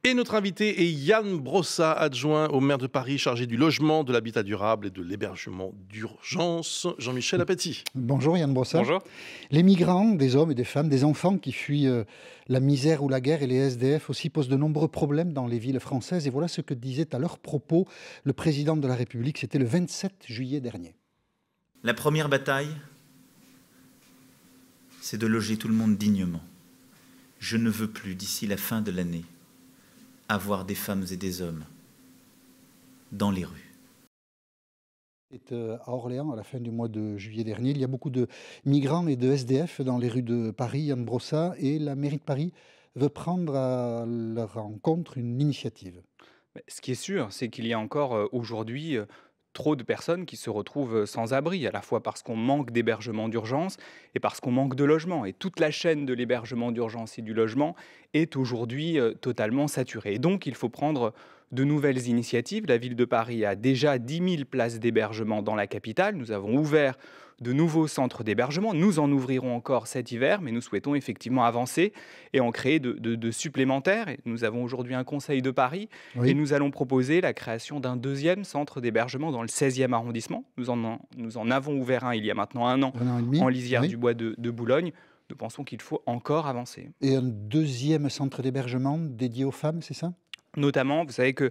Et notre invité est Yann Brossat, adjoint au maire de Paris, chargé du logement, de l'habitat durable et de l'hébergement d'urgence. Jean-Michel Apathy. Bonjour Yann Brossat. Bonjour. Les migrants, des hommes et des femmes, des enfants qui fuient la misère ou la guerre et les SDF aussi posent de nombreux problèmes dans les villes françaises. Et voilà ce que disait à leur propos le président de la République. C'était le 27 juillet dernier. La première bataille, c'est de loger tout le monde dignement. Je ne veux plus, d'ici la fin de l'année, avoir des femmes et des hommes dans les rues. C'est à Orléans, à la fin du mois de juillet dernier. Il y a beaucoup de migrants et de SDF dans les rues de Paris, Yann Brossat, et la mairie de Paris veut prendre à leur rencontre une initiative. Ce qui est sûr, c'est qu'il y a encore aujourd'hui trop de personnes qui se retrouvent sans abri, à la fois parce qu'on manque d'hébergement d'urgence et parce qu'on manque de logement. Et toute la chaîne de l'hébergement d'urgence et du logement est aujourd'hui totalement saturée. Et donc, il faut prendre de nouvelles initiatives. La ville de Paris a déjà 10 000 places d'hébergement dans la capitale. Nous avons ouvert de nouveaux centres d'hébergement. Nous en ouvrirons encore cet hiver, mais nous souhaitons effectivement avancer et en créer de supplémentaires. Et nous avons aujourd'hui un conseil de Paris et nous allons proposer la création d'un deuxième centre d'hébergement dans le 16e arrondissement. Nous en avons ouvert un il y a maintenant un an en lisière du bois de Boulogne. Nous pensons qu'il faut encore avancer. Et un deuxième centre d'hébergement dédié aux femmes, c'est ça ? Notamment, vous savez que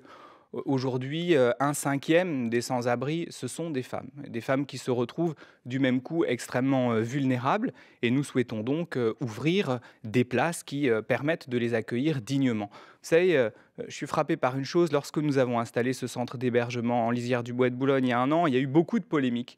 aujourd'hui, un cinquième des sans-abri, ce sont des femmes qui se retrouvent du même coup extrêmement vulnérables. Et nous souhaitons donc ouvrir des places qui permettent de les accueillir dignement. Vous savez, je suis frappé par une chose. Lorsque nous avons installé ce centre d'hébergement en lisière du bois de Boulogne il y a un an, il y a eu beaucoup de polémiques.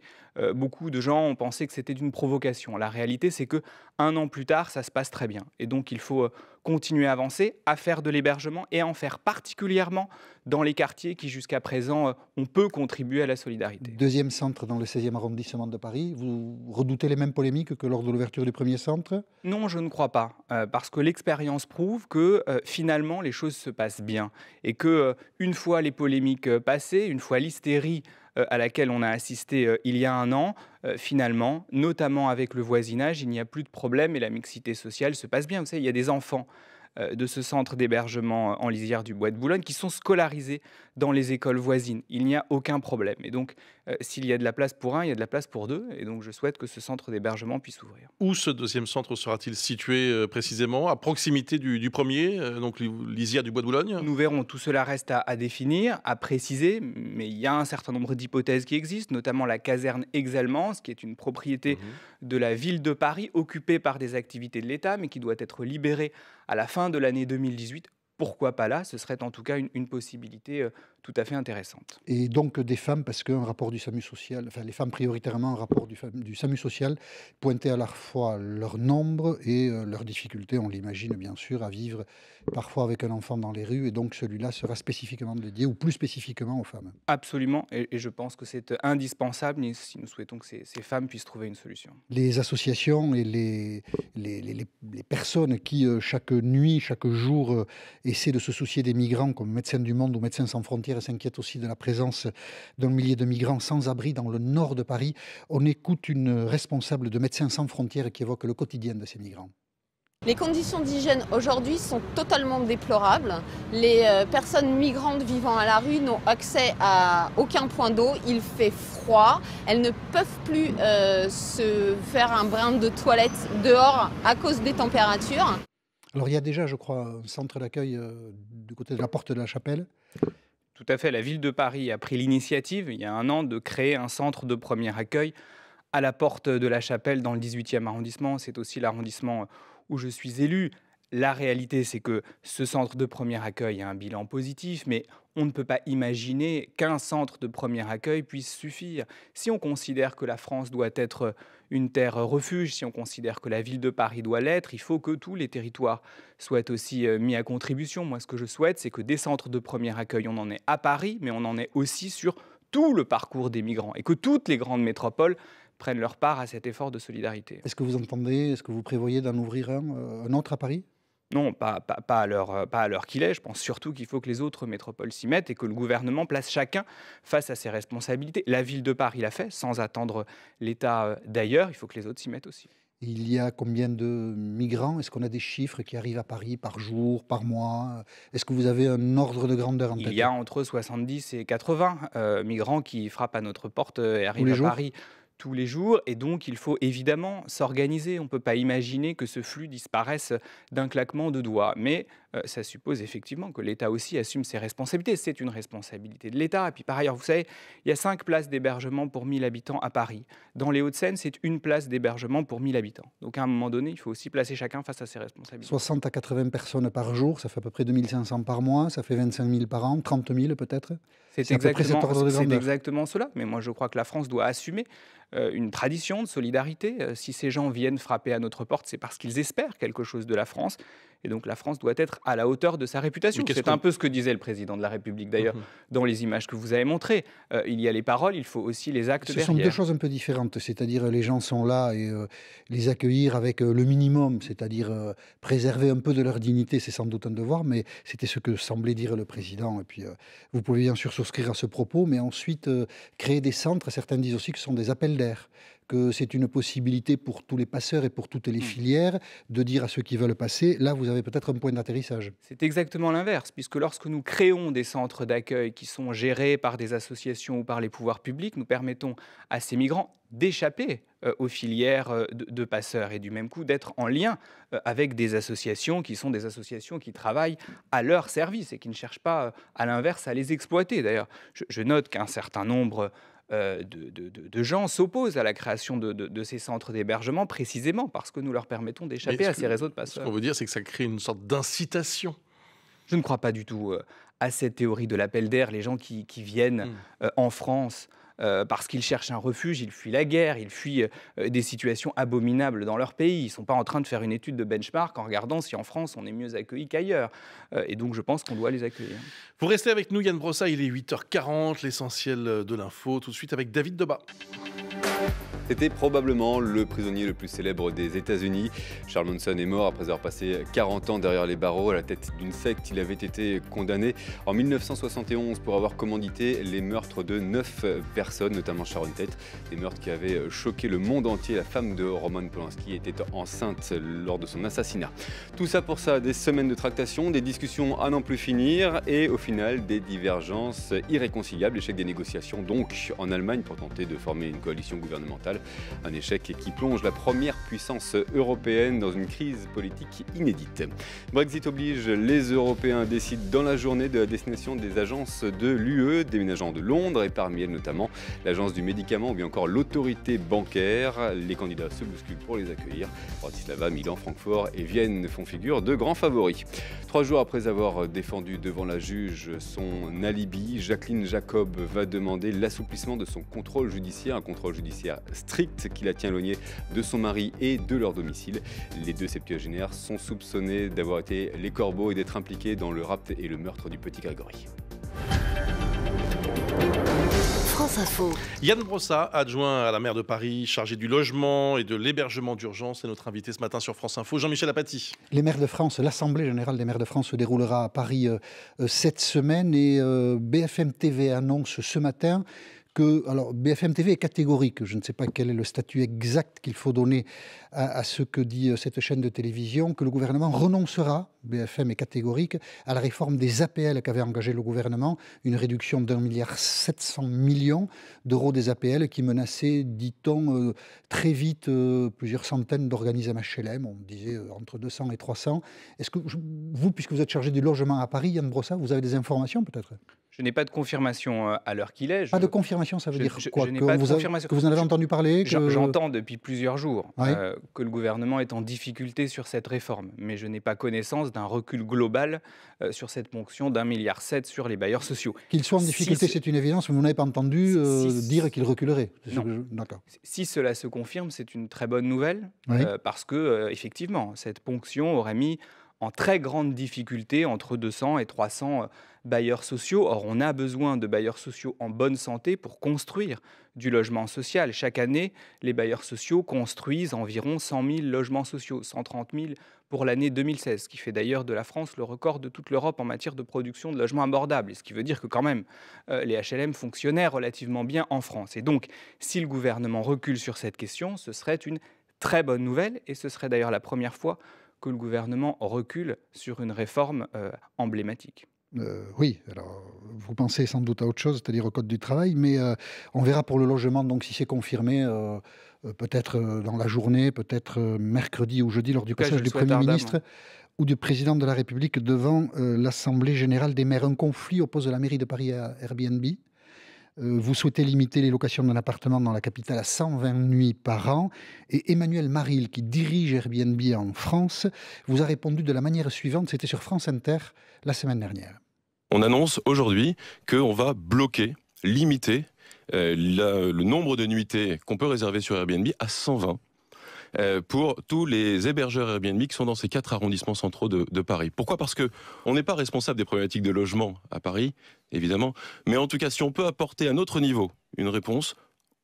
Beaucoup de gens ont pensé que c'était une provocation. La réalité, c'est que un an plus tard, ça se passe très bien. Et donc, il faut continuer à avancer, à faire de l'hébergement et à en faire particulièrement dans les quartiers qui, jusqu'à présent, ont peu contribué à la solidarité. Deuxième centre dans le 16e arrondissement de Paris. Vous redoutez les mêmes polémiques que lors de l'ouverture du premier centre ? Non, je ne crois pas. Parce que l'expérience prouve que finalement, les choses se passent bien. Et que une fois les polémiques passées, une fois l'hystérie à laquelle on a assisté il y a un an, finalement, notamment avec le voisinage, il n'y a plus de problème et la mixité sociale se passe bien. Vous savez, il y a des enfants de ce centre d'hébergement en lisière du bois de Boulogne qui sont scolarisés dans les écoles voisines. Il n'y a aucun problème. Et donc, s'il y a de la place pour un, il y a de la place pour deux. Et donc, je souhaite que ce centre d'hébergement puisse ouvrir. Où ce deuxième centre sera-t-il situé précisément? À proximité du premier, donc lisière du bois de Boulogne? Nous verrons. Tout cela reste à définir, à préciser. Mais il y a un certain nombre d'hypothèses qui existent, notamment la caserne Exalmans, qui est une propriété de la ville de Paris, occupée par des activités de l'État, mais qui doit être libérée à la fin de l'année 2018. Pourquoi pas là? Ce serait en tout cas une possibilité tout à fait intéressante. Et donc des femmes, parce qu'un rapport du SAMU social, enfin les femmes prioritairement, un rapport du SAMU social pointait à la fois leur nombre et leurs difficultés, on l'imagine bien sûr, à vivre parfois avec un enfant dans les rues, et donc celui-là sera spécifiquement dédié, ou plus spécifiquement aux femmes. Absolument, et je pense que c'est indispensable si nous souhaitons que ces femmes puissent trouver une solution. Les associations et les personnes qui, chaque nuit, chaque jour, essaient de se soucier des migrants, comme Médecins du Monde ou Médecins sans frontières, s'inquiètent aussi de la présence d'un millier de migrants sans abri dans le nord de Paris. On écoute une responsable de Médecins sans frontières qui évoque le quotidien de ces migrants. Les conditions d'hygiène aujourd'hui sont totalement déplorables. Les personnes migrantes vivant à la rue n'ont accès à aucun point d'eau. Il fait froid. Elles ne peuvent plus se faire un brin de toilette dehors à cause des températures. Alors il y a déjà, je crois, un centre d'accueil du côté de la Porte de la Chapelle. Tout à fait. La ville de Paris a pris l'initiative, il y a un an, de créer un centre de premier accueil à la Porte de la Chapelle dans le 18e arrondissement. C'est aussi l'arrondissement où je suis élu. La réalité, c'est que ce centre de premier accueil a un bilan positif, mais on ne peut pas imaginer qu'un centre de premier accueil puisse suffire. Si on considère que la France doit être une terre refuge, si on considère que la ville de Paris doit l'être, il faut que tous les territoires soient aussi mis à contribution. Moi, ce que je souhaite, c'est que des centres de premier accueil, on en ait à Paris, mais on en ait aussi sur tout le parcours des migrants, et que toutes les grandes métropoles prennent leur part à cet effort de solidarité. Est-ce que vous entendez, est-ce que vous prévoyez d'en ouvrir un autre à Paris ? Non, pas à l'heure qu'il est. Je pense surtout qu'il faut que les autres métropoles s'y mettent et que le gouvernement place chacun face à ses responsabilités. La ville de Paris l'a fait, sans attendre l'État d'ailleurs. Il faut que les autres s'y mettent aussi. Il y a combien de migrants? Est-ce qu'on a des chiffres qui arrivent à Paris par jour, par mois? Est-ce que vous avez un ordre de grandeur en tête? Il y a entre 70 et 80 migrants qui frappent à notre porte et Tous les arrivent à jours? Paris tous les jours. Et donc, il faut évidemment s'organiser. On ne peut pas imaginer que ce flux disparaisse d'un claquement de doigts. Mais ça suppose effectivement que l'État aussi assume ses responsabilités. C'est une responsabilité de l'État. Et puis par ailleurs, vous savez, il y a 5 places d'hébergement pour 1000 habitants à Paris. Dans les Hauts-de-Seine, c'est une place d'hébergement pour 1000 habitants. Donc à un moment donné, il faut aussi placer chacun face à ses responsabilités. 60 à 80 personnes par jour, ça fait à peu près 2500 par mois, ça fait 25 000 par an, 30 000 peut-être? C'est à peu près cet ordre de grandeur. exactement cela. Mais moi, je crois que la France doit assumer une tradition de solidarité. Si ces gens viennent frapper à notre porte, c'est parce qu'ils espèrent quelque chose de la France. Et donc la France doit être à la hauteur de sa réputation. C'est un peu ce que disait le président de la République, d'ailleurs, dans les images que vous avez montrées. Il y a les paroles, il faut aussi les actes derrière. Ce sont deux choses un peu différentes, c'est-à-dire les gens sont là et les accueillir avec le minimum, c'est-à-dire préserver un peu de leur dignité, c'est sans doute un devoir, mais c'était ce que semblait dire le président. Et puis vous pouvez bien sûr souscrire à ce propos, mais ensuite créer des centres, certains disent aussi que ce sont des appels d'air, que c'est une possibilité pour tous les passeurs et pour toutes les filières de dire à ceux qui veulent passer, là vous avez peut-être un point d'atterrissage. C'est exactement l'inverse, puisque lorsque nous créons des centres d'accueil qui sont gérés par des associations ou par les pouvoirs publics, nous permettons à ces migrants d'échapper aux filières de passeurs et du même coup d'être en lien avec des associations qui sont des associations qui travaillent à leur service et qui ne cherchent pas à l'inverse à les exploiter. D'ailleurs, je note qu'un certain nombre de gens s'opposent à la création de ces centres d'hébergement précisément parce que nous leur permettons d'échapper à ces réseaux de passeurs. Ce qu'on veut dire, c'est que ça crée une sorte d'incitation. Je ne crois pas du tout à cette théorie de l'appel d'air. Les gens qui viennent en France parce qu'ils cherchent un refuge, ils fuient la guerre, ils fuient des situations abominables dans leur pays. Ils ne sont pas en train de faire une étude de benchmark en regardant si en France on est mieux accueilli qu'ailleurs. Et donc je pense qu'on doit les accueillir. Vous restez avec nous, Yann Brossa, il est 8h40, l'essentiel de l'info, tout de suite avec David Debat. C'était probablement le prisonnier le plus célèbre des États-Unis. Charles Manson est mort après avoir passé 40 ans derrière les barreaux à la tête d'une secte. Il avait été condamné en 1971 pour avoir commandité les meurtres de 9 personnes, notamment Sharon Tate. Des meurtres qui avaient choqué le monde entier. La femme de Roman Polanski était enceinte lors de son assassinat. Tout ça pour ça, des semaines de tractations, des discussions à n'en plus finir et au final des divergences irréconciliables. Échec des négociations donc en Allemagne pour tenter de former une coalition gouvernementale. Un échec qui plonge la première puissance européenne dans une crise politique inédite. Brexit oblige, les Européens décident dans la journée de la destination des agences de l'UE, déménageant de Londres et parmi elles notamment l'agence du médicament ou bien encore l'autorité bancaire. Les candidats se bousculent pour les accueillir. Bratislava, Milan, Francfort et Vienne font figure de grands favoris. 3 jours après avoir défendu devant la juge son alibi, Jacqueline Jacob va demander l'assouplissement de son contrôle judiciaire, un contrôle judiciaire strict qui la tient éloignée de son mari et de leur domicile. Les 2 septuagénaires sont soupçonnés d'avoir été les corbeaux et d'être impliqués dans le rapt et le meurtre du petit Grégory. France Info. Yann Brossa, adjoint à la maire de Paris, chargé du logement et de l'hébergement d'urgence, est notre invité ce matin sur France Info. Jean-Michel Apathy. Les maires de France, l'Assemblée générale des maires de France se déroulera à Paris cette semaine et BFM TV annonce ce matin que, alors BFM TV est catégorique, je ne sais pas quel est le statut exact qu'il faut donner à ce que dit cette chaîne de télévision, que le gouvernement renoncera, BFM est catégorique, à la réforme des APL qu'avait engagé le gouvernement, une réduction d'1,7 milliard d'euros des APL qui menaçait, dit-on, très vite plusieurs centaines d'organismes HLM, on disait entre 200 et 300. Est-ce que vous, puisque vous êtes chargé du logement à Paris, Yann Brossa, vous avez des informations peut-être ? Je n'ai pas de confirmation à l'heure qu'il est. Pas de confirmation, ça veut dire quoi? Je n'ai pas de confirmation. Que vous en avez entendu parler J'entends depuis plusieurs jours Oui. Que le gouvernement est en difficulté sur cette réforme, mais je n'ai pas connaissance d'un recul global sur cette ponction d'1,7 milliard sur les bailleurs sociaux. Qu'il soit en difficulté, c'est une évidence, mais vous n'avez pas entendu dire qu'il reculerait. Non. D'accord. Si cela se confirme, c'est une très bonne nouvelle, Oui. parce que effectivement, cette ponction aurait mis en très grande difficulté entre 200 et 300 bailleurs sociaux. Or, on a besoin de bailleurs sociaux en bonne santé pour construire du logement social. Chaque année, les bailleurs sociaux construisent environ 100 000 logements sociaux, 130 000 pour l'année 2016, ce qui fait d'ailleurs de la France le record de toute l'Europe en matière de production de logements abordables. Et ce qui veut dire que quand même, les HLM fonctionnaient relativement bien en France. Et donc, si le gouvernement recule sur cette question, ce serait une très bonne nouvelle, et ce serait d'ailleurs la première fois que le gouvernement recule sur une réforme emblématique. Oui, alors vous pensez sans doute à autre chose, c'est-à-dire au code du travail, mais on verra pour le logement, donc si c'est confirmé, peut-être dans la journée, peut-être mercredi ou jeudi, lors du En tout cas, je passage le du souhaite Premier ardemment. ministre ou du Président de la République devant l'Assemblée générale des maires. Un conflit oppose la mairie de Paris à Airbnb. Vous souhaitez limiter les locations d'un appartement dans la capitale à 120 nuits par an. Et Emmanuel Maril, qui dirige Airbnb en France, vous a répondu de la manière suivante, c'était sur France Inter la semaine dernière. On annonce aujourd'hui qu'on va bloquer, limiter le nombre de nuitées qu'on peut réserver sur Airbnb à 120 pour tous les hébergeurs Airbnb qui sont dans ces 4 arrondissements centraux de Paris. Pourquoi ? Parce qu'on n'est pas responsable des problématiques de logement à Paris, évidemment, mais en tout cas, si on peut apporter à notre niveau une réponse,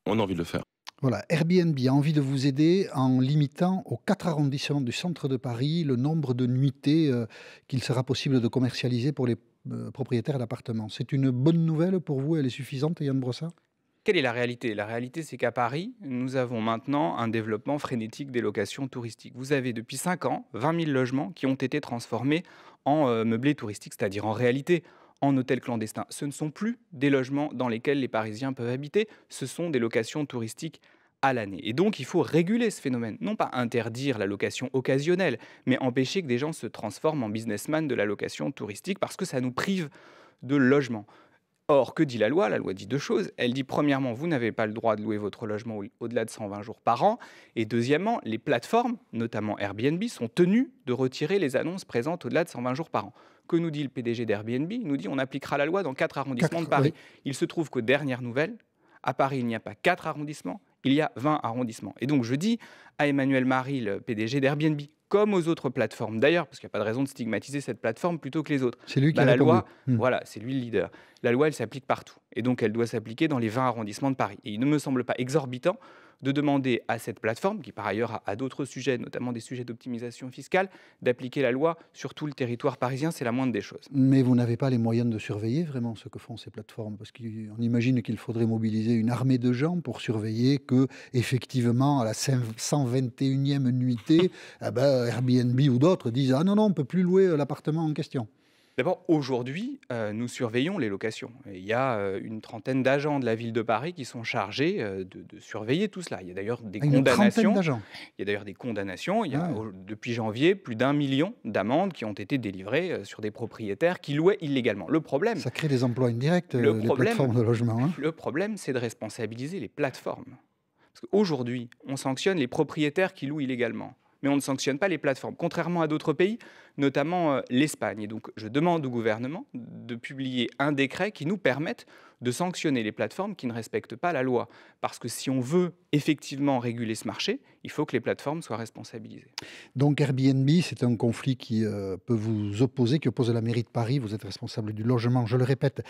on a envie de le faire. Voilà, Airbnb a envie de vous aider en limitant aux 4 arrondissements du centre de Paris le nombre de nuitées qu'il sera possible de commercialiser pour les propriétaires d'appartements. C'est une bonne nouvelle pour vous, elle est suffisante, Yann Brossat ? Quelle est la réalité? La réalité, c'est qu'à Paris, nous avons maintenant un développement frénétique des locations touristiques. Vous avez depuis 5 ans 20 000 logements qui ont été transformés en meublés touristiques, c'est-à-dire en réalité en hôtels clandestins. Ce ne sont plus des logements dans lesquels les Parisiens peuvent habiter, ce sont des locations touristiques à l'année. Et donc, il faut réguler ce phénomène. Non pas interdire la location occasionnelle, mais empêcher que des gens se transforment en businessman de la location touristique parce que ça nous prive de logement. Or, que dit la loi? La loi dit 2 choses. Elle dit, premièrement, vous n'avez pas le droit de louer votre logement au-delà de 120 jours par an. Et deuxièmement, les plateformes, notamment Airbnb, sont tenues de retirer les annonces présentes au-delà de 120 jours par an. Que nous dit le PDG d'Airbnb? Il nous dit on appliquera la loi dans 4 arrondissements de Paris. Oui. Il se trouve qu'aux dernières nouvelles, à Paris, il n'y a pas 4 arrondissements, il y a 20 arrondissements. Et donc, je dis à Emmanuel Maril, le PDG d'Airbnb, comme aux autres plateformes d'ailleurs, parce qu'il n'y a pas de raison de stigmatiser cette plateforme plutôt que les autres. C'est lui qui a la répondu. loi, voilà, c'est lui le leader. La loi, elle s'applique partout. Et donc, elle doit s'appliquer dans les 20 arrondissements de Paris. Et il ne me semble pas exorbitant de demander à cette plateforme, qui par ailleurs a d'autres sujets, notamment des sujets d'optimisation fiscale, d'appliquer la loi sur tout le territoire parisien. C'est la moindre des choses. Mais vous n'avez pas les moyens de surveiller vraiment ce que font ces plateformes, parce qu'on imagine qu'il faudrait mobiliser une armée de gens pour surveiller que, effectivement, à la 121e nuitée, Airbnb ou d'autres disent « Ah non, non, on ne peut plus louer l'appartement en question ». D'abord, aujourd'hui, nous surveillons les locations. Et il y a une trentaine d'agents de la ville de Paris qui sont chargés de surveiller tout cela. Il y a d'ailleurs des condamnations. Il y a d'ailleurs des condamnations. Il y a, depuis janvier, plus d'1 million d'amendes qui ont été délivrées sur des propriétaires qui louaient illégalement. Le problème... Ça crée des emplois indirects, les plateformes de logement. Hein. Le problème, c'est de responsabiliser les plateformes. Parce qu'aujourd'hui, on sanctionne les propriétaires qui louent illégalement. Mais on ne sanctionne pas les plateformes, contrairement à d'autres pays, notamment l'Espagne. Et donc, je demande au gouvernement de publier un décret qui nous permette de sanctionner les plateformes qui ne respectent pas la loi. Parce que si on veut effectivement réguler ce marché, il faut que les plateformes soient responsabilisées. Donc Airbnb, c'est un conflit qui peut vous opposer, qui oppose la mairie de Paris. Vous êtes responsable du logement, je le répète,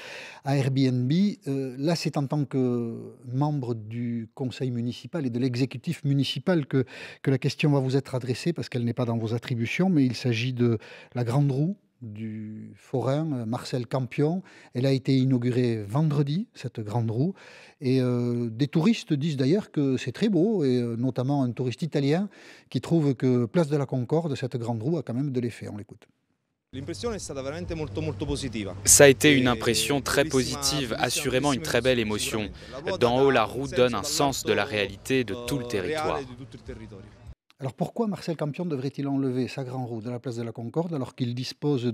à Airbnb. Là, c'est en tant que membre du conseil municipal et de l'exécutif municipal que la question va vous être adressée, parce qu'elle n'est pas dans vos attributions, mais il s'agit de la grande roue du forain Marcel Campion. Elle a été inaugurée vendredi, cette grande roue. Et des touristes disent d'ailleurs que c'est très beau, et notamment un touriste italien qui trouve que Place de la Concorde, cette grande roue a quand même de l'effet. On l'écoute. Ça a été une impression très positive, assurément une très belle émotion. D'en haut, la roue donne un sens de la réalité de tout le territoire. Alors pourquoi Marcel Campion devrait-il enlever sa grande roue de la place de la Concorde alors qu'il dispose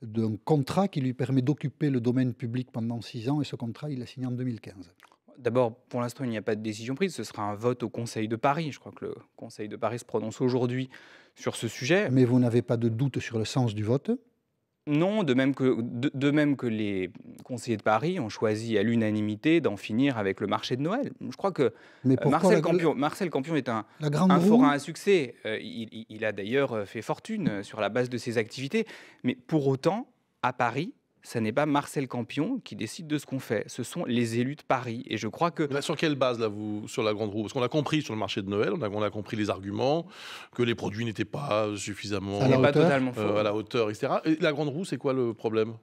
d'un contrat qui lui permet d'occuper le domaine public pendant 6 ans, et ce contrat, il l'a signé en 2015 ? D'abord, pour l'instant, il n'y a pas de décision prise. Ce sera un vote au Conseil de Paris. Je crois que le Conseil de Paris se prononce aujourd'hui sur ce sujet. Mais vous n'avez pas de doute sur le sens du vote ? Non, de même que les conseillers de Paris ont choisi à l'unanimité d'en finir avec le marché de Noël. Je crois que Marcel Campion est un forain à succès. Il a d'ailleurs fait fortune sur la base de ses activités. Mais pour autant, à Paris, ce n'est pas Marcel Campion qui décide de ce qu'on fait. Ce sont les élus de Paris. Et je crois que... Sur quelle base, là, sur la grande roue? Parce qu'on a compris sur le marché de Noël, on a compris les arguments, que les produits n'étaient pas suffisamment pas totalement faux. à la hauteur, etc. Et la grande roue, c'est quoi le problème?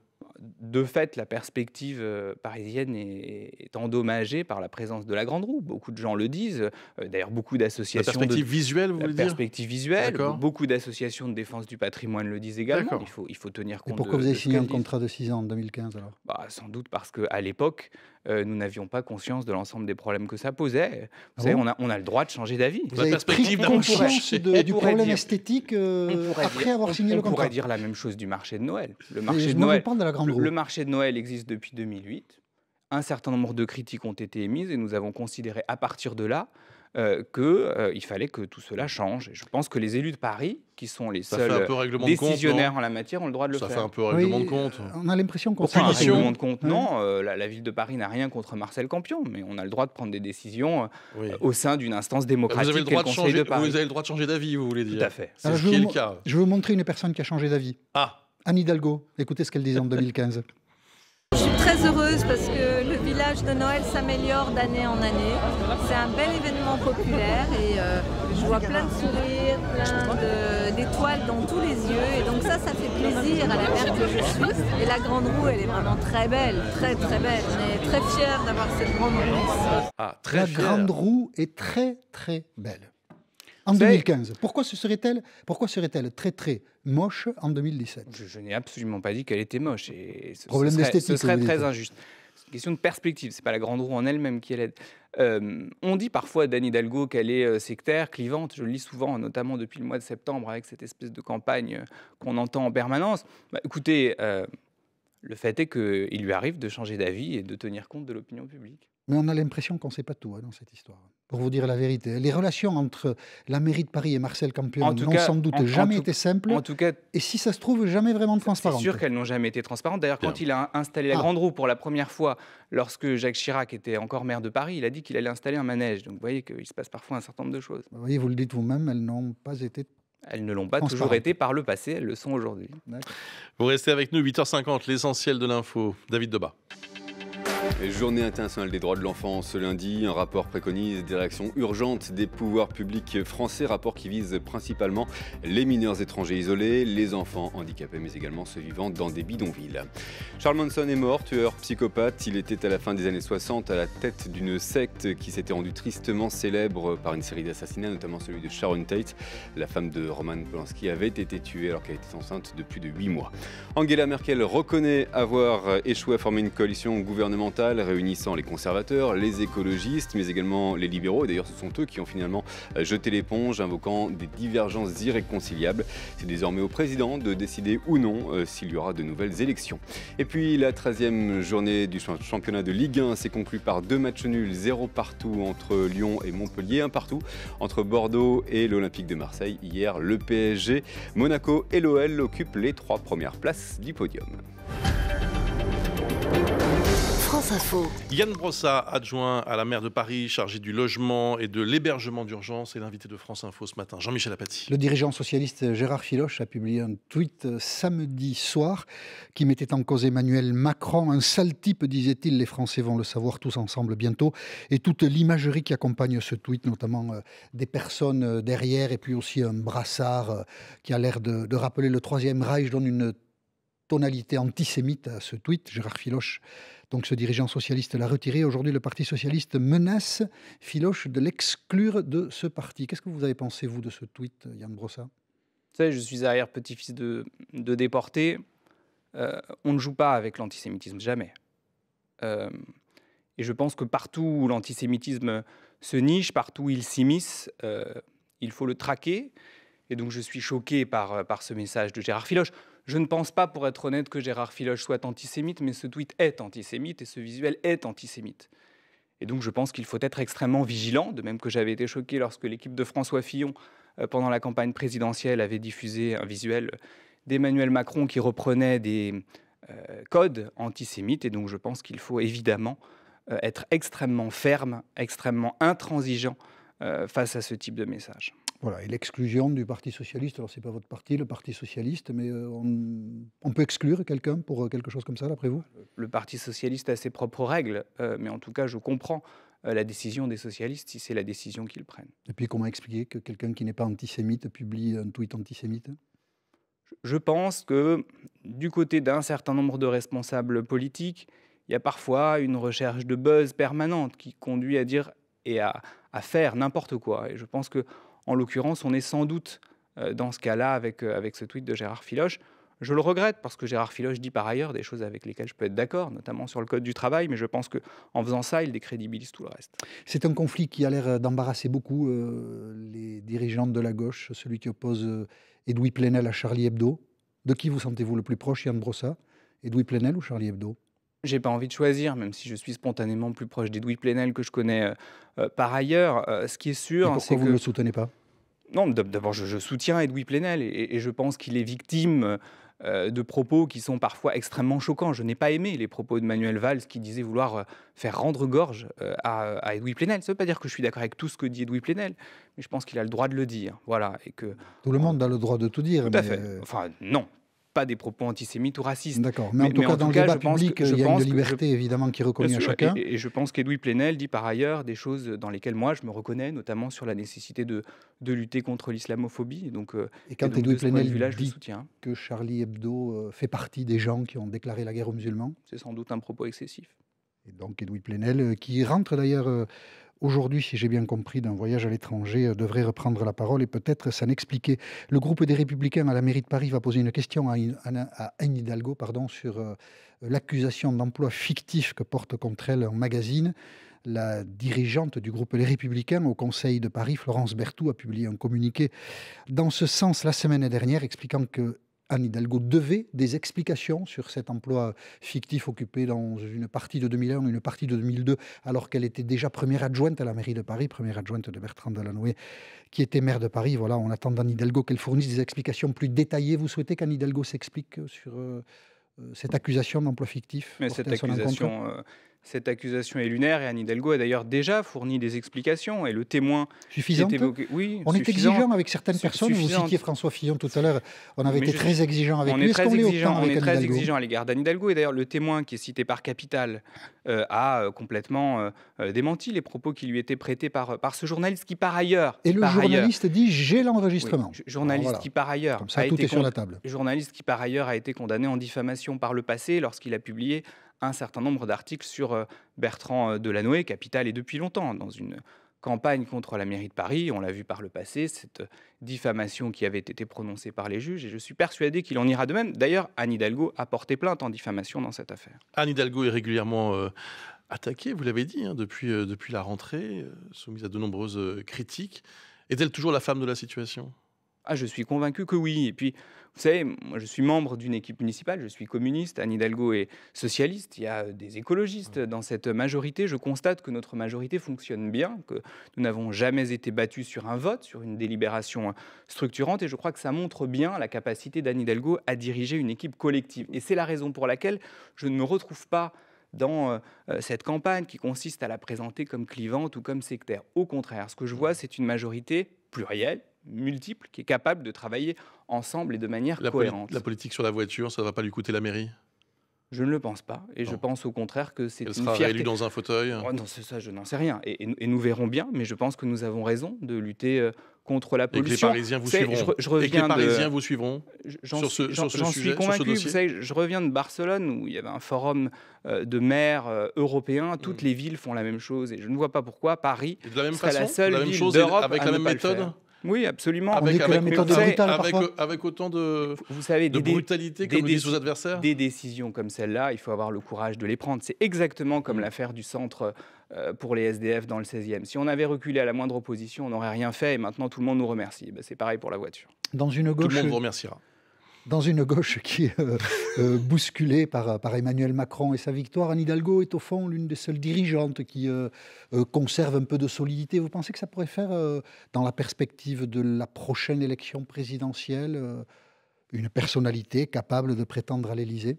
de fait, la perspective parisienne est endommagée par la présence de la Grande Roue. Beaucoup de gens le disent. D'ailleurs, beaucoup La d'associations... perspective visuelle, vous La voulez dire? perspective visuelle. D'accord. Beaucoup d'associations de défense du patrimoine le disent également. D'accord. Il faut tenir Et compte pourquoi de vous avez ce signé un qu'elles disent. contrat de 6 ans en 2015 alors? Bah, sans doute parce qu'à l'époque, nous n'avions pas conscience de l'ensemble des problèmes que ça posait. Ah Vous savez, bon on a le droit de changer d'avis. Vous La avez perspective pris d'un conscience marché. du On pourrait problème dire- esthétique On pourrait après dire- avoir signé on le contrat. pourrait dire la même chose du marché de Noël. Le Mais marché de moi, je Noël, parle de la Grande Roue. le marché de Noël existe depuis 2008. Un certain nombre de critiques ont été émises et nous avons considéré à partir de là qu'il fallait que tout cela change. Et je pense que les élus de Paris, qui sont les Ça fait un seuls peu règlement de compte, décisionnaires non? en la matière, ont le droit de le Ça fait faire. un peu règlement de Oui, compte. on a l'impression qu'on Pourquoi un Punition. règlement de compte? Ouais. Non, la ville de Paris n'a rien contre Marcel Campion, mais on a le droit de prendre des décisions Oui. au sein d'une instance Vous démocratique avez le qu'est droit le de Conseil changer. de Paris. Vous avez le droit de changer d'avis, vous voulez dire? Tout à fait. C'est Alors, ce qui est le cas. je vais vous montrer une personne qui a changé d'avis. Ah, Anne Hidalgo, écoutez ce qu'elle disait en 2015. Je suis très heureuse parce que le village de Noël s'améliore d'année en année. C'est un bel événement populaire et je vois plein de sourires, d'étoiles dans tous les yeux. Et donc ça fait plaisir à la mère que je suis. Et la Grande Roue, elle est vraiment très belle, très très belle. On est très fiers d'avoir cette Grande Roue ici. ah, très La fier. Grande Roue est très très belle. En C'est- 2015. Pourquoi serait-elle très très moche en 2017? Je n'ai absolument pas dit qu'elle était moche. Et Problème ce d'esthétique, serait vous dites. très injuste. C'est une question de perspective. C'est pas la Grande Roue en elle-même qui est laide. On dit parfois d'Anne Hidalgo qu'elle est sectaire, clivante. Je le lis souvent, notamment depuis le mois de septembre, avec cette espèce de campagne qu'on entend en permanence. Bah, écoutez, le fait est qu'il lui arrive de changer d'avis et de tenir compte de l'opinion publique. Mais on a l'impression qu'on ne sait pas tout dans cette histoire. Pour vous dire la vérité, les relations entre la mairie de Paris et Marcel Campion En tout n'ont cas- sans doute en jamais tout- été simples. En tout cas, Et si ça se trouve, jamais vraiment c'est transparentes. sûr qu'elles n'ont jamais été transparentes. D'ailleurs, quand Bien. il a installé la Ah. Grande Roue pour la première fois, lorsque Jacques Chirac était encore maire de Paris, il a dit qu'il allait installer un manège. Donc vous voyez qu'il se passe parfois un certain nombre de choses. Vous voyez, vous le dites vous-même, elles n'ont pas été... Elles ne l'ont pas toujours Transparentes. été par le passé, elles le sont aujourd'hui. Vous restez avec nous, 8h50, l'essentiel de l'info. David Debat. Et Journée internationale des droits de l'enfant ce lundi. Un rapport préconise des réactions urgentes des pouvoirs publics français. Rapport qui vise principalement les mineurs étrangers isolés, les enfants handicapés, mais également ceux vivant dans des bidonvilles. Charles Manson est mort, tueur psychopathe. Il était à la fin des années 60 à la tête d'une secte qui s'était rendue tristement célèbre par une série d'assassinats, notamment celui de Sharon Tate. La femme de Roman Polanski avait été tuée alors qu'elle était enceinte de plus de 8 mois. Angela Merkel reconnaît avoir échoué à former une coalition gouvernementale réunissant les conservateurs, les écologistes, mais également les libéraux. Et d'ailleurs, ce sont eux qui ont finalement jeté l'éponge, invoquant des divergences irréconciliables. C'est désormais au président de décider ou non s'il y aura de nouvelles élections. Et puis, la 13e journée du championnat de Ligue 1 s'est conclue par 2 matchs nuls, 0 partout entre Lyon et Montpellier, 1 partout entre Bordeaux et l'Olympique de Marseille. Hier, le PSG, Monaco et l'OL occupent les 3 premières places du podium. France Info. Yann Brossa, adjoint à la maire de Paris, chargé du logement et de l'hébergement d'urgence, est l'invité de France Info ce matin. Jean-Michel Apathy. Le dirigeant socialiste Gérard Filoche a publié un tweet samedi soir qui mettait en cause Emmanuel Macron. Un sale type, disait-il, les Français vont le savoir tous ensemble bientôt. Et toute l'imagerie qui accompagne ce tweet, notamment des personnes derrière et puis aussi un brassard qui a l'air de rappeler le Troisième Reich, donne une tonalité antisémite à ce tweet. Gérard Filoche, donc ce dirigeant socialiste, l'a retiré. Aujourd'hui, le Parti socialiste menace Filoche de l'exclure de ce parti. Qu'est-ce que vous avez pensé, vous, de ce tweet, Yann Brossa? Vous savez, je suis arrière-petit-fils de déportés. On ne joue pas avec l'antisémitisme, jamais. Et je pense que partout où l'antisémitisme se niche, partout où il s'immisce, il faut le traquer. Et donc je suis choqué par ce message de Gérard Filoche. Je ne pense pas, pour être honnête, que Gérard Filoche soit antisémite, mais ce tweet est antisémite et ce visuel est antisémite. Et donc je pense qu'il faut être extrêmement vigilant, de même que j'avais été choqué lorsque l'équipe de François Fillon, pendant la campagne présidentielle, avait diffusé un visuel d'Emmanuel Macron qui reprenait des codes antisémites. Et donc je pense qu'il faut évidemment être extrêmement ferme, extrêmement intransigeant face à ce type de message. Voilà, et l'exclusion du Parti socialiste, alors c'est pas votre parti, le Parti socialiste, mais on peut exclure quelqu'un pour quelque chose comme ça, d'après vous? Le Parti socialiste a ses propres règles, mais en tout cas, je comprends la décision des socialistes si c'est la décision qu'ils prennent. Et puis comment expliquer que quelqu'un qui n'est pas antisémite publie un tweet antisémite? Je pense que du côté d'un certain nombre de responsables politiques, il y a parfois une recherche de buzz permanente qui conduit à dire et à faire n'importe quoi. Et je pense qu'en l'occurrence, on est sans doute dans ce cas-là avec ce tweet de Gérard Filoche. Je le regrette parce que Gérard Filoche dit par ailleurs des choses avec lesquelles je peux être d'accord, notamment sur le code du travail, mais je pense qu'en faisant ça, il décrédibilise tout le reste. C'est un conflit qui a l'air d'embarrasser beaucoup les dirigeants de la gauche, celui qui oppose Edoui Plenel à Charlie Hebdo. De qui vous sentez-vous le plus proche, Yann Brossa? Edoui Plenel ou Charlie Hebdo? J'ai pas envie de choisir, même si je suis spontanément plus proche d'Edoui Plenel que je connais par ailleurs. Ce qui est sûr, c'est que... Pourquoi vous ne le soutenez pas? Non, d'abord, je soutiens Edoui Plenel et je pense qu'il est victime de propos qui sont parfois extrêmement choquants. Je n'ai pas aimé les propos de Manuel Valls qui disait vouloir faire rendre gorge à Edoui Plenel. Ça ne veut pas dire que je suis d'accord avec tout ce que dit Edoui Plenel, mais je pense qu'il a le droit de le dire. Voilà, et que... Tout le monde a le droit de tout dire. Tout à fait. Enfin, non. Pas des propos antisémites ou racistes. D'accord, mais en tout cas, dans le débat public, il y a une liberté évidemment qui est reconnue à chacun. Et je pense qu'Edoui Plenel dit par ailleurs des choses dans lesquelles moi je me reconnais, notamment sur la nécessité de lutter contre l'islamophobie. Et quand Edoui Plenel dit soutiens. Que Charlie Hebdo fait partie des gens qui ont déclaré la guerre aux musulmans, c'est sans doute un propos excessif. Et donc Edoui Plenel, qui rentre d'ailleurs aujourd'hui, si j'ai bien compris, d'un voyage à l'étranger, devrait reprendre la parole et peut-être s'en expliquer. Le groupe des Républicains à la mairie de Paris va poser une question à Anne Hidalgo sur l'accusation d'emploi fictif que porte contre elle un magazine. La dirigeante du groupe Les Républicains au Conseil de Paris, Florence Berthoud, a publié un communiqué dans ce sens la semaine dernière, expliquant que Anne Hidalgo devait des explications sur cet emploi fictif occupé dans une partie de 2001, une partie de 2002, alors qu'elle était déjà première adjointe à la mairie de Paris, première adjointe de Bertrand Delanoë, qui était maire de Paris. Voilà, on attend d'Anne Hidalgo qu'elle fournisse des explications plus détaillées. Vous souhaitez qu'Anne Hidalgo s'explique sur cette accusation d'emploi fictif? Mais cette accusation est lunaire et Anne Hidalgo a d'ailleurs déjà fourni des explications et le témoin suffisante. Oui, on est exigeant avec certaines personnes. Vous citiez François Fillon tout à l'heure. On avait été très exigeant avec lui. On est très exigeant à l'égard d'Anne Hidalgo. Et d'ailleurs, le témoin qui est cité par Capital a complètement démenti les propos qui lui étaient prêtés par ce journaliste qui, par ailleurs... Et le journaliste dit « j'ai l'enregistrement oui, ». Journaliste qui, par ailleurs... Comme ça, tout est sur la table. Journaliste qui, par ailleurs, a été condamné en diffamation par le passé lorsqu'il a publié un certain nombre d'articles sur Bertrand Delanoë, Capital, et depuis longtemps, dans une campagne contre la mairie de Paris. On l'a vu par le passé, cette diffamation qui avait été prononcée par les juges, et je suis persuadé qu'il en ira de même. D'ailleurs, Anne Hidalgo a porté plainte en diffamation dans cette affaire. Anne Hidalgo est régulièrement attaquée, vous l'avez dit, depuis la rentrée, soumise à de nombreuses critiques. Est-elle toujours la femme de la situation ? Je suis convaincu que oui. Et puis, vous savez, moi, je suis membre d'une équipe municipale, je suis communiste, Anne Hidalgo est socialiste, il y a des écologistes dans cette majorité. Je constate que notre majorité fonctionne bien, que nous n'avons jamais été battus sur un vote, sur une délibération structurante, et je crois que ça montre bien la capacité d'Anne Hidalgo à diriger une équipe collective. Et c'est la raison pour laquelle je ne me retrouve pas dans cette campagne qui consiste à la présenter comme clivante ou comme sectaire. Au contraire, ce que je vois, c'est une majorité plurielle, multiple, qui est capable de travailler ensemble et de manière cohérente. La politique sur la voiture, ça ne va pas lui coûter la mairie ? Je ne le pense pas. Et je pense au contraire que c'est une fierté. Elle sera réélue dans un fauteuil ? Non, c'est ça, je n'en sais rien. Et nous verrons bien, mais je pense que nous avons raison de lutter contre la pollution. Et que les Parisiens vous suivront. Et que les Parisiens vous suivront sur ce sujet, j'en suis convaincu. Vous savez, je reviens de Barcelone où il y avait un forum de maires européens. Toutes les villes font la même chose et je ne vois pas pourquoi Paris serait la seule ville d'Europe avec la même méthode. Oui, absolument. Avec autant de brutalité comme vous dites aux adversaires. Des décisions comme celle-là, il faut avoir le courage de les prendre. C'est exactement comme l'affaire du centre pour les SDF dans le 16e. Si on avait reculé à la moindre opposition, on n'aurait rien fait et maintenant tout le monde nous remercie. C'est pareil pour la voiture. Dans une gauche, tout le monde vous remerciera. Dans une gauche qui est bousculée par Emmanuel Macron et sa victoire, Anne Hidalgo est au fond l'une des seules dirigeantes qui conserve un peu de solidité. Vous pensez que ça pourrait faire, dans la perspective de la prochaine élection présidentielle, une personnalité capable de prétendre à l'Élysée ?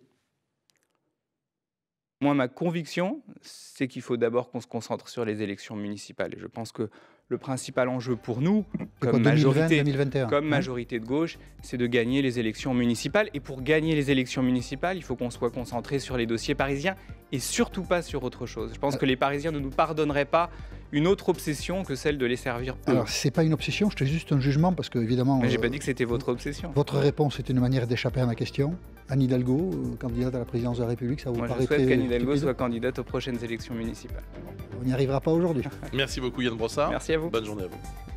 Moi, ma conviction, c'est qu'il faut d'abord qu'on se concentre sur les élections municipales. Et je pense que le principal enjeu pour nous, comme majorité de gauche, c'est de gagner les élections municipales. Et pour gagner les élections municipales, il faut qu'on soit concentré sur les dossiers parisiens et surtout pas sur autre chose. Je pense que les Parisiens ne nous pardonneraient pas une autre obsession que celle de les servir eux. Alors, c'est pas une obsession, c'est juste un jugement, parce que, évidemment... Mais j'ai pas dit que c'était votre obsession. Votre réponse est une manière d'échapper à ma question. Anne Hidalgo, candidate à la présidence de la République, ça vous Moi, paraît je souhaite qu'Anne stupide? Hidalgo soit candidate aux prochaines élections municipales. On n'y arrivera pas aujourd'hui. Merci beaucoup Yann Brossard. Merci à vous. Bonne journée à vous.